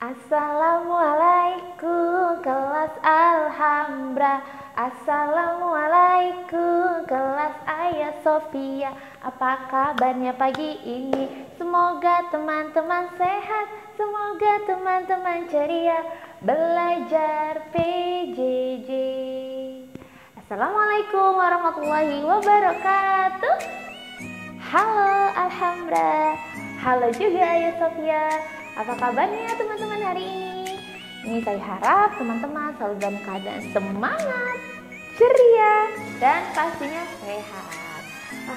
Assalamualaikum kelas Alhambra. Assalamualaikum kelas Ayah Sofia. Apa kabarnya pagi ini? Semoga teman-teman sehat, semoga teman-teman ceria belajar PJJ. Assalamualaikum warahmatullahi wabarakatuh. Halo Alhambra. Halo juga Ayah Sofia. Apa kabarnya teman-teman hari ini? Ini saya harap teman-teman selalu dalam keadaan semangat, ceria, dan pastinya sehat.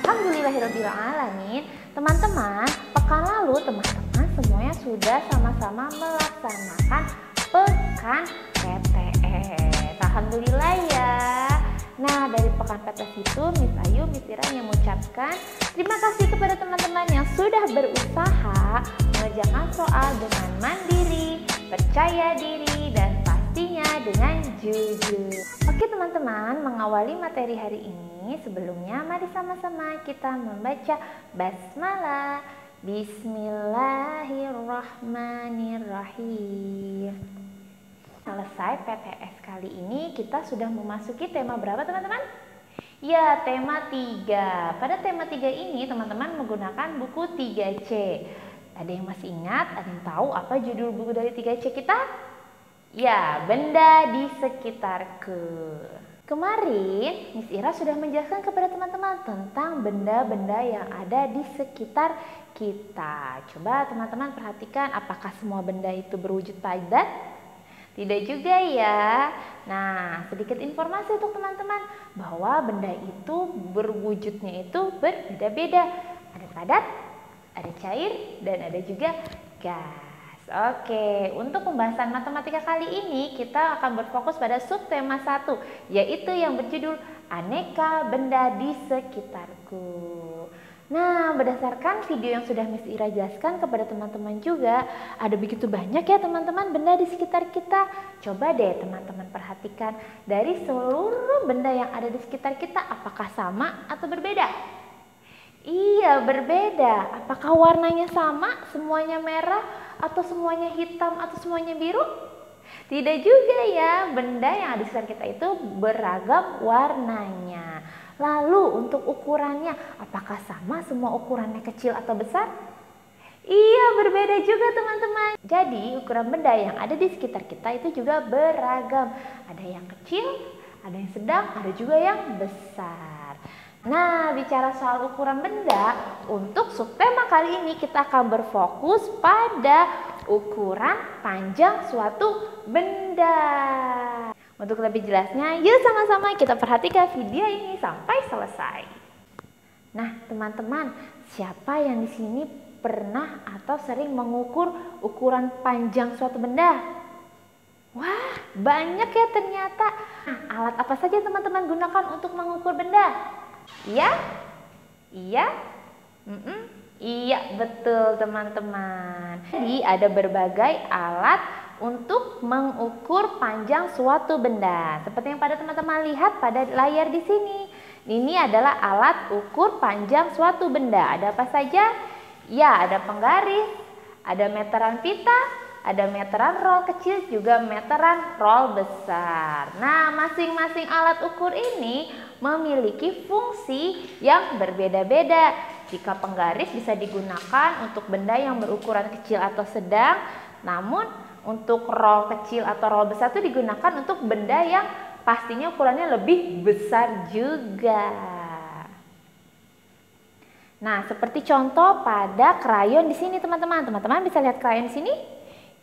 Alhamdulillahirrabbilalamin. Teman-teman, pekan lalu teman-teman semuanya sudah sama-sama melaksanakan pekan PTS. Alhamdulillah ya. Nah, dari pekan PTS itu Miss Ayu, Miss Ira yang mengucapkan terima kasih kepada teman-teman yang sudah berusaha mengerjakan soal dengan mandiri, percaya diri, dan pastinya dengan jujur. Oke teman-teman, mengawali materi hari ini, sebelumnya mari sama-sama kita membaca basmalah. Bismillahirrahmanirrahim. Selesai PTS kali ini, kita sudah memasuki tema berapa teman-teman? Ya, tema 3. Pada tema 3 ini teman-teman menggunakan buku 3C. Ada yang masih ingat? Ada yang tahu apa judul buku dari 3C kita? Ya, benda di sekitarku. Kemarin Miss Ira sudah menjelaskan kepada teman-teman tentang benda-benda yang ada di sekitar kita. Coba teman-teman perhatikan, apakah semua benda itu berwujud padat? Tidak juga ya. Nah, sedikit informasi untuk teman-teman bahwa benda itu berwujudnya itu berbeda-beda. Ada padat, ada cair, dan ada juga gas. Oke, untuk pembahasan matematika kali ini kita akan berfokus pada subtema 1, yaitu yang berjudul aneka benda di sekitarku. Nah, berdasarkan video yang sudah Miss Ira jelaskan kepada teman-teman juga, ada begitu banyak ya teman-teman benda di sekitar kita. Coba deh teman-teman perhatikan dari seluruh benda yang ada di sekitar kita, apakah sama atau berbeda? Iya, berbeda. Apakah warnanya sama? Semuanya merah atau semuanya hitam atau semuanya biru? Tidak juga ya, benda yang ada di sekitar kita itu beragam warnanya. Lalu untuk ukurannya, apakah sama semua ukurannya kecil atau besar? Iya, berbeda juga teman-teman. Jadi ukuran benda yang ada di sekitar kita itu juga beragam. Ada yang kecil, ada yang sedang, ada juga yang besar. Nah, bicara soal ukuran benda, untuk subtema kali ini kita akan berfokus pada ukuran panjang suatu benda. Untuk lebih jelasnya, yuk sama-sama kita perhatikan video ini sampai selesai. Nah, teman-teman, siapa yang di sini pernah atau sering mengukur ukuran panjang suatu benda? Wah, banyak ya ternyata. Nah, alat apa saja teman-teman gunakan untuk mengukur benda? Iya? Iya? Iya, betul teman-teman. Jadi ada berbagai alat untuk mengukur panjang suatu benda. Seperti yang pada teman-teman lihat pada layar di sini. Ini adalah alat ukur panjang suatu benda. Ada apa saja? Ya, ada penggaris, ada meteran pita, ada meteran roll kecil, juga meteran roll besar. Nah, masing-masing alat ukur ini memiliki fungsi yang berbeda-beda. Jika penggaris bisa digunakan untuk benda yang berukuran kecil atau sedang, namun untuk roll kecil atau roll besar itu digunakan untuk benda yang pastinya ukurannya lebih besar juga. Nah, seperti contoh pada krayon di sini teman-teman. Teman-teman bisa lihat krayon di sini?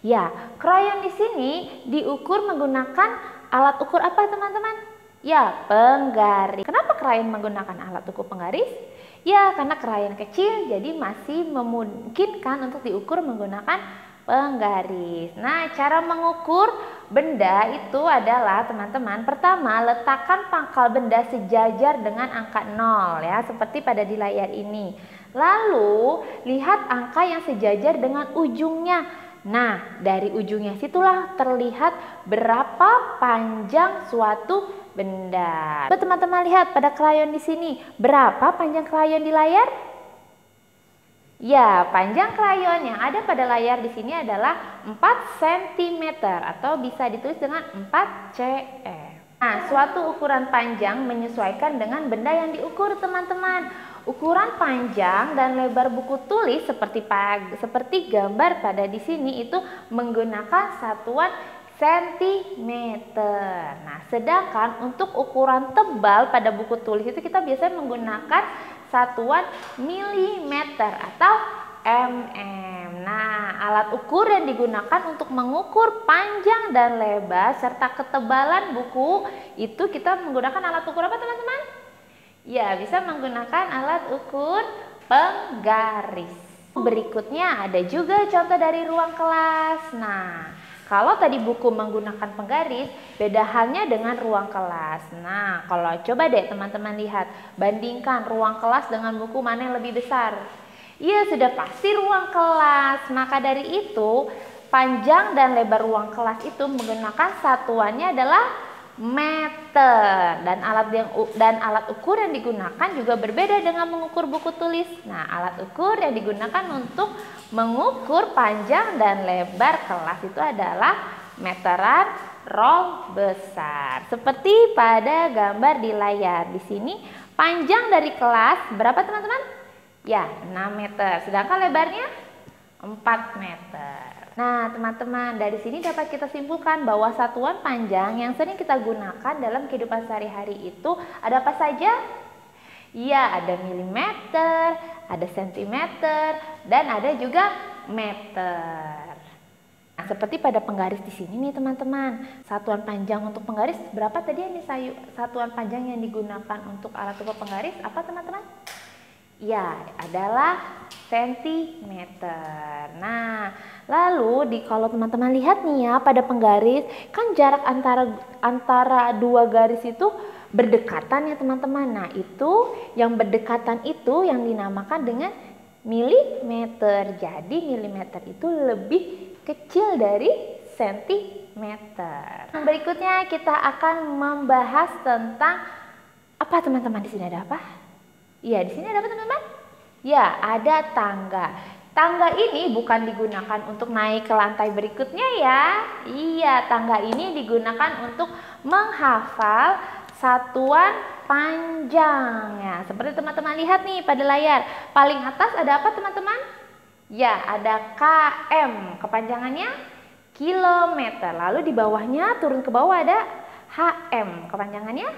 Ya, krayon di sini diukur menggunakan alat ukur apa teman-teman? Ya, penggaris. Kenapa krayon menggunakan alat ukur penggaris? Ya, karena krayon kecil jadi masih memungkinkan untuk diukur menggunakan penggaris. Nah, cara mengukur benda itu adalah teman-teman, pertama letakkan pangkal benda sejajar dengan angka 0 ya, seperti pada di layar ini. Lalu lihat angka yang sejajar dengan ujungnya. Nah, dari ujungnya situlah terlihat berapa panjang suatu benda. Teman-teman lihat pada krayon di sini, berapa panjang krayon di layar? Ya, panjang krayon yang ada pada layar di sini adalah 4 cm atau bisa ditulis dengan 4 cm. Nah, suatu ukuran panjang menyesuaikan dengan benda yang diukur, teman-teman. Ukuran panjang dan lebar buku tulis seperti gambar pada di sini itu menggunakan satuan sentimeter. Nah, sedangkan untuk ukuran tebal pada buku tulis itu kita biasanya menggunakan satuan milimeter atau mm. Nah, alat ukur yang digunakan untuk mengukur panjang dan lebar serta ketebalan buku itu kita menggunakan alat ukur apa, teman-teman? Ya, bisa menggunakan alat ukur penggaris. Berikutnya ada juga contoh dari ruang kelas. Nah, kalau tadi buku menggunakan penggaris, beda halnya dengan ruang kelas. Nah, kalau coba deh teman-teman lihat, bandingkan ruang kelas dengan buku mana yang lebih besar. Iya, sudah pasti ruang kelas. Maka dari itu, panjang dan lebar ruang kelas itu menggunakan satuannya adalah meter. Dan alat ukur yang digunakan juga berbeda dengan mengukur buku tulis. Nah, alat ukur yang digunakan untuk mengukur panjang dan lebar kelas itu adalah meteran roll besar. Seperti pada gambar di layar. Di sini panjang dari kelas berapa, teman-teman? Ya, 6 meter. Sedangkan lebarnya 4 meter. Nah, teman-teman, dari sini dapat kita simpulkan bahwa satuan panjang yang sering kita gunakan dalam kehidupan sehari-hari itu ada apa saja? Ya, ada milimeter, ada sentimeter, dan ada juga meter. Nah, seperti pada penggaris di sini nih, teman-teman. Satuan panjang untuk penggaris berapa tadi ini satuan panjang yang digunakan untuk alat ukur penggaris? Apa, teman-teman? Ya, adalah sentimeter. Nah, lalu kalau teman-teman lihat nih ya, pada penggaris kan jarak antara dua garis itu berdekatan ya, teman-teman. Nah, itu yang berdekatan itu yang dinamakan dengan milimeter. Jadi milimeter itu lebih kecil dari sentimeter. Berikutnya kita akan membahas tentang apa, teman-teman? Di sini ada apa? Iya, di sini ada apa, teman-teman? Ya, ada tangga. Tangga ini bukan digunakan untuk naik ke lantai berikutnya ya. Iya, tangga ini digunakan untuk menghafal satuan panjangnya. Seperti teman-teman lihat nih pada layar. Paling atas ada apa, teman-teman? Ya, ada km. Kepanjangannya kilometer. Lalu di bawahnya turun ke bawah ada hm. Kepanjangannya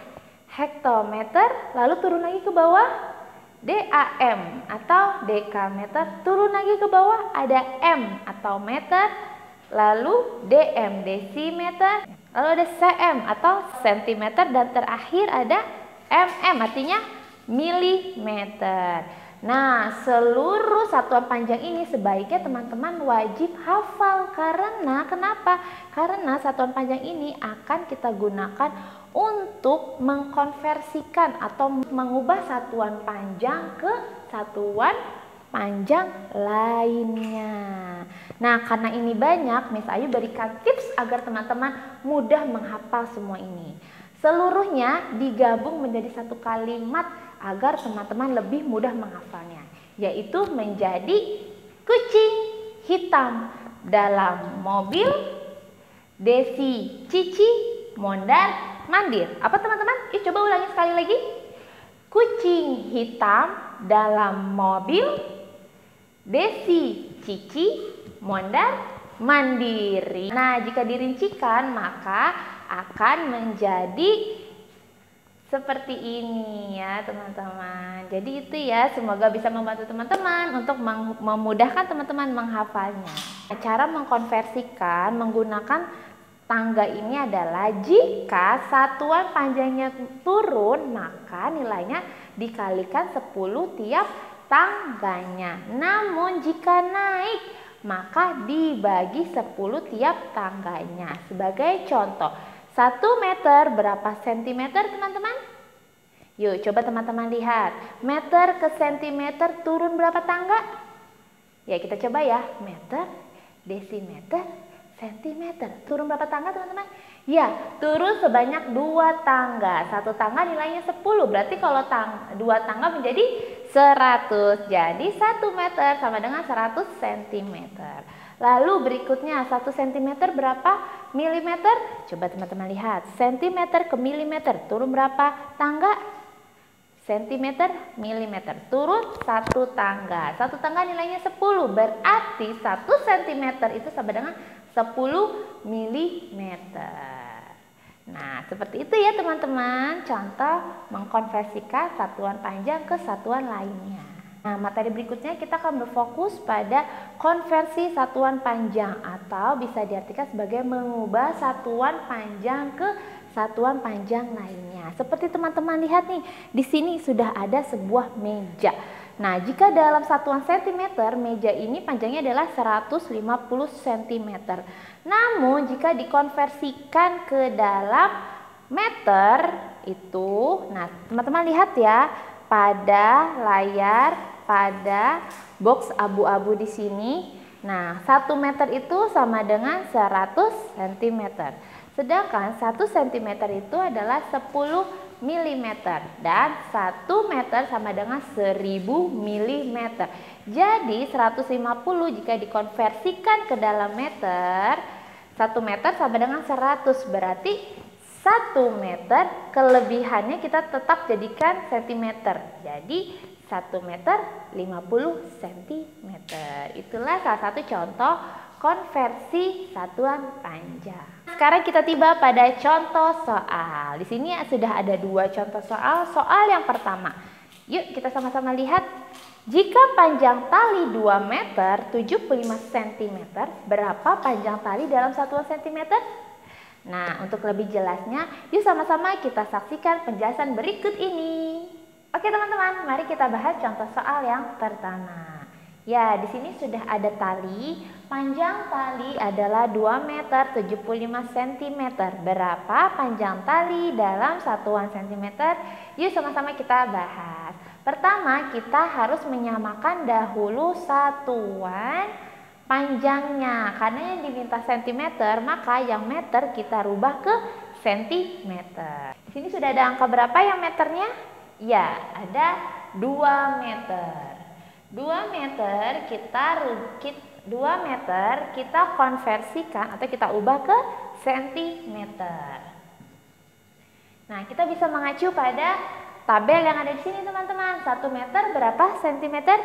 hektometer. Lalu turun lagi ke bawah DAM atau dekameter, turun lagi ke bawah ada M atau meter, lalu DM desimeter, lalu ada cm atau sentimeter, dan terakhir ada mm artinya milimeter. Nah, seluruh satuan panjang ini sebaiknya teman-teman wajib hafal. Karena kenapa? Karena satuan panjang ini akan kita gunakan untuk mengkonversikan atau mengubah satuan panjang ke satuan panjang lainnya. Nah, karena ini banyak, Miss Ayu berikan tips agar teman-teman mudah menghafal semua ini. Seluruhnya digabung menjadi satu kalimat agar teman-teman lebih mudah menghafalnya, yaitu menjadi kucing hitam dalam mobil, Desi Cici mondar mandir. Apa, teman-teman? Coba ulangi sekali lagi. Kucing hitam dalam mobil, Desi Cici mondar mandiri. Nah, jika dirincikan maka akan menjadi seperti ini ya, teman-teman. Jadi itu ya, semoga bisa membantu teman-teman untuk memudahkan teman-teman menghafalnya. Cara mengkonversikan menggunakan tangga ini adalah jika satuan panjangnya turun, maka nilainya dikalikan 10 tiap tangganya. Namun jika naik, maka dibagi 10 tiap tangganya. Sebagai contoh, 1 meter berapa sentimeter, teman-teman? Yuk, coba teman-teman lihat. Meter ke sentimeter turun berapa tangga? Ya, kita coba ya. Meter, desimeter, sentimeter. Turun berapa tangga, teman-teman? Ya, turun sebanyak 2 tangga. 1 tangga nilainya 10. Berarti kalau 2 tangga menjadi 100. Jadi 1 meter sama dengan 100 cm. Lalu berikutnya 1 cm berapa milimeter? Coba teman-teman lihat. Centimeter ke milimeter turun berapa tangga? Sentimeter, milimeter. Turun 1 tangga. 1 tangga nilainya 10. Berarti 1 cm itu sama dengan 10 milimeter. Nah, seperti itu ya teman-teman. Contoh mengkonversikan satuan panjang ke satuan lainnya. Nah, materi berikutnya kita akan berfokus pada konversi satuan panjang atau bisa diartikan sebagai mengubah satuan panjang ke satuan panjang lainnya. Seperti teman-teman lihat nih, di sini sudah ada sebuah meja. Nah, jika dalam satuan cm, meja ini panjangnya adalah 150 cm. Namun, jika dikonversikan ke dalam meter itu, nah teman-teman lihat ya, pada layar, pada box abu-abu di sini. Nah, 1 meter itu sama dengan 100 cm. Sedangkan 1 cm itu adalah 10 mm dan 1 meter sama dengan 1000 mm. Jadi 150 jika dikonversikan ke dalam meter, 1 meter sama dengan 100, berarti 1 meter kelebihannya kita tetap jadikan centimeter. Jadi 1 meter 50 cm. Itulah salah satu contoh konversi satuan panjang. Sekarang kita tiba pada contoh soal. Di sini sudah ada 2 contoh soal. Soal yang pertama. Yuk kita sama-sama lihat. Jika panjang tali 2 meter 75 cm, berapa panjang tali dalam satuan centimeter? Nah, untuk lebih jelasnya, yuk sama-sama kita saksikan penjelasan berikut ini. Oke teman-teman, mari kita bahas contoh soal yang pertama. Ya, di sini sudah ada tali. Panjang tali adalah 2 meter 75 cm. Berapa panjang tali dalam satuan cm? Yuk sama-sama kita bahas. Pertama, kita harus menyamakan dahulu satuan panjangnya. Karena yang diminta cm, maka yang meter kita rubah ke cm. Di sini sudah ada angka berapa yang meternya? Ya, ada 2 meter. 2 meter kita konversikan atau kita ubah ke centimeter. Nah, kita bisa mengacu pada tabel yang ada di sini teman-teman. 1 meter berapa sentimeter?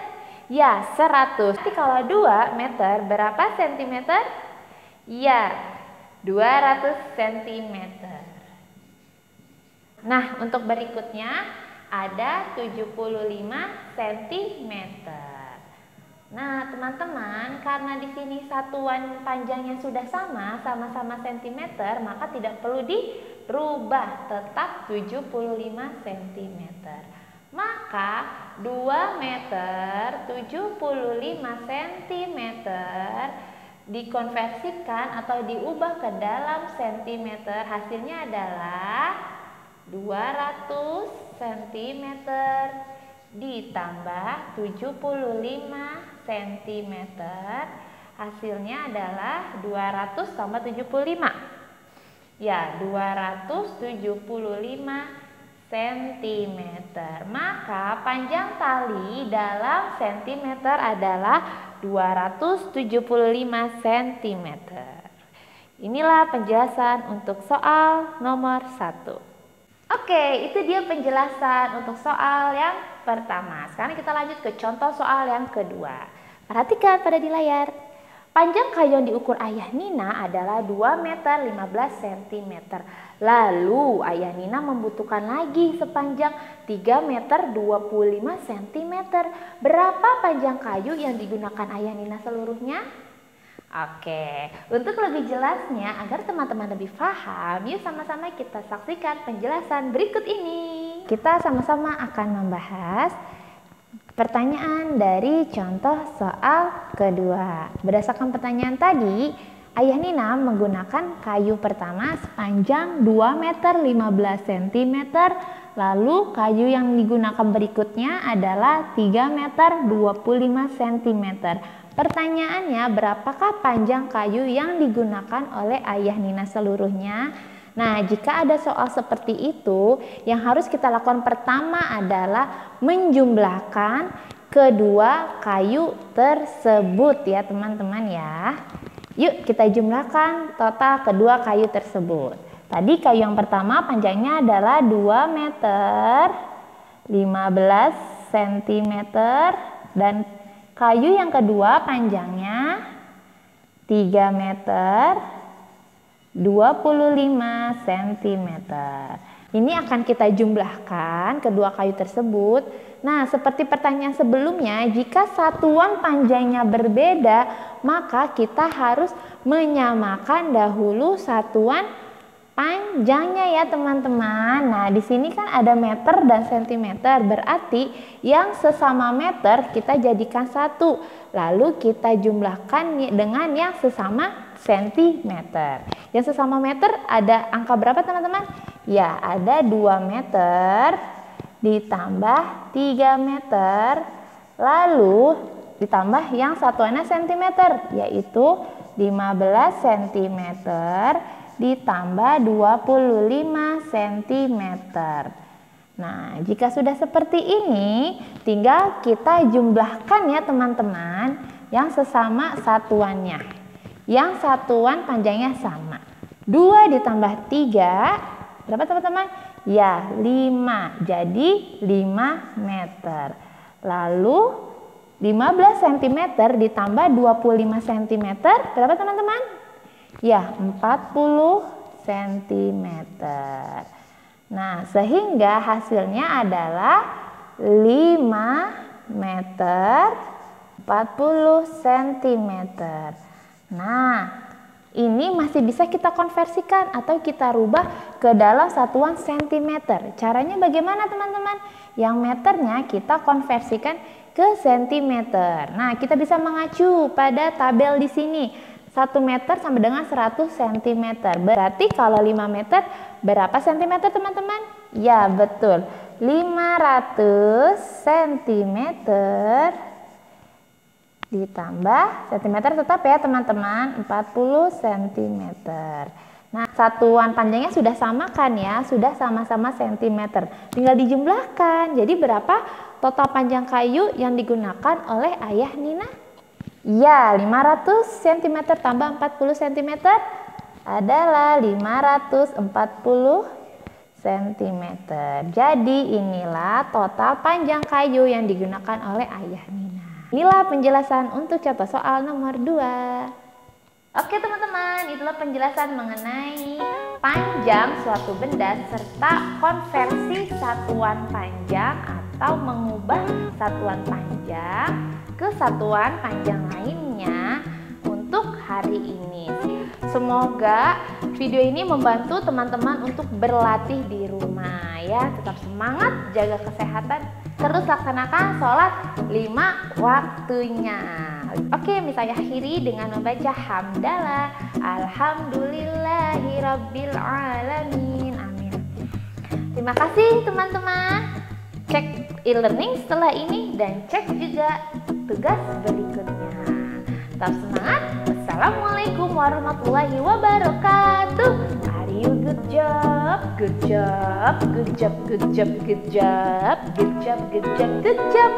Ya, 100. Jadi kalau 2 meter berapa sentimeter? Ya, 200 centimeter. Nah, untuk berikutnya ada 75 cm. Nah, teman-teman, karena di sini satuan panjangnya sudah sama-sama cm, maka tidak perlu dirubah, tetap 75 cm. Maka 2 meter 75 cm dikonversikan atau diubah ke dalam cm, hasilnya adalah 200 cm ditambah 75 cm, hasilnya adalah 200 tambah 75. Ya, 275 cm. Maka panjang tali dalam cm adalah 275 cm. Inilah penjelasan untuk soal nomor 1. Oke, itu dia penjelasan untuk soal yang pertama. Sekarang kita lanjut ke contoh soal yang kedua. Perhatikan pada di layar. Panjang kayu yang diukur ayah Nina adalah 2 meter 15 cm. Lalu ayah Nina membutuhkan lagi sepanjang 3 meter 25 cm. Berapa panjang kayu yang digunakan ayah Nina seluruhnya? Oke, untuk lebih jelasnya agar teman-teman lebih paham, yuk sama-sama kita saksikan penjelasan berikut ini. Kita sama-sama akan membahas pertanyaan dari contoh soal kedua. Berdasarkan pertanyaan tadi, ayah Nina menggunakan kayu pertama sepanjang 2 meter 15 cm, lalu kayu yang digunakan berikutnya adalah 3 meter 25 cm. Pertanyaannya, berapakah panjang kayu yang digunakan oleh ayah Nina seluruhnya? Nah, jika ada soal seperti itu, yang harus kita lakukan pertama adalah menjumlahkan kedua kayu tersebut ya teman-teman ya. Yuk kita jumlahkan total kedua kayu tersebut. Tadi kayu yang pertama panjangnya adalah 2 meter 15 cm dan kayu yang kedua panjangnya 3 meter 25 cm. Ini akan kita jumlahkan kedua kayu tersebut. Nah, seperti pertanyaan sebelumnya, jika satuan panjangnya berbeda, maka kita harus menyamakan dahulu satuan panjangnya ya teman-teman. Nah, di sini kan ada meter dan sentimeter, berarti yang sesama meter kita jadikan satu. Lalu kita jumlahkan dengan yang sesama sentimeter. Yang sesama meter ada angka berapa teman-teman? Ya, ada 2 meter ditambah 3 meter, lalu ditambah yang satuannya sentimeter, yaitu 15 cm ditambah 25 cm. Nah, jika sudah seperti ini, tinggal kita jumlahkan ya teman-teman yang sesama satuannya. Yang satuan panjangnya sama. 2 ditambah 3, berapa teman-teman? Ya, 5. Jadi 5 meter. Lalu 15 cm ditambah 25 cm, berapa teman-teman? Ya, 40 cm. Nah, sehingga hasilnya adalah 5 meter 40 cm. Nah, ini masih bisa kita konversikan atau kita rubah ke dalam satuan sentimeter. Caranya bagaimana teman-teman? Yang meternya kita konversikan ke sentimeter. Nah, kita bisa mengacu pada tabel di sini. 1 meter sama dengan 100 cm. Berarti kalau 5 meter berapa sentimeter teman-teman? Ya, betul. 500 cm ditambah sentimeter tetap ya teman-teman, 40 cm. Nah, satuan panjangnya sudah sama kan ya, sudah sama-sama sentimeter. Tinggal dijumlahkan. Jadi berapa total panjang kayu yang digunakan oleh ayah Nina? Ya, 500 cm tambah 40 cm adalah 540 cm. Jadi inilah total panjang kayu yang digunakan oleh ayah Nina. Inilah penjelasan untuk contoh soal nomor 2. Oke teman-teman, itulah penjelasan mengenai panjang suatu benda serta konversi satuan panjang atau mengubah satuan panjang ke satuan panjang lainnya untuk hari ini. Semoga video ini membantu teman-teman untuk berlatih di rumah ya. Tetap semangat, jaga kesehatan, terus laksanakan sholat 5 waktunya. Oke, saya akhiri dengan membaca hamdalah alhamdulillahirabbil alamin. Amin. Terima kasih teman-teman. Cek e-learning setelah ini dan cek juga tugas berikutnya. Tetap semangat. Assalamualaikum warahmatullahi wabarakatuh. Are you good job? Good job, good job, good job, good job, good job, good job, good job.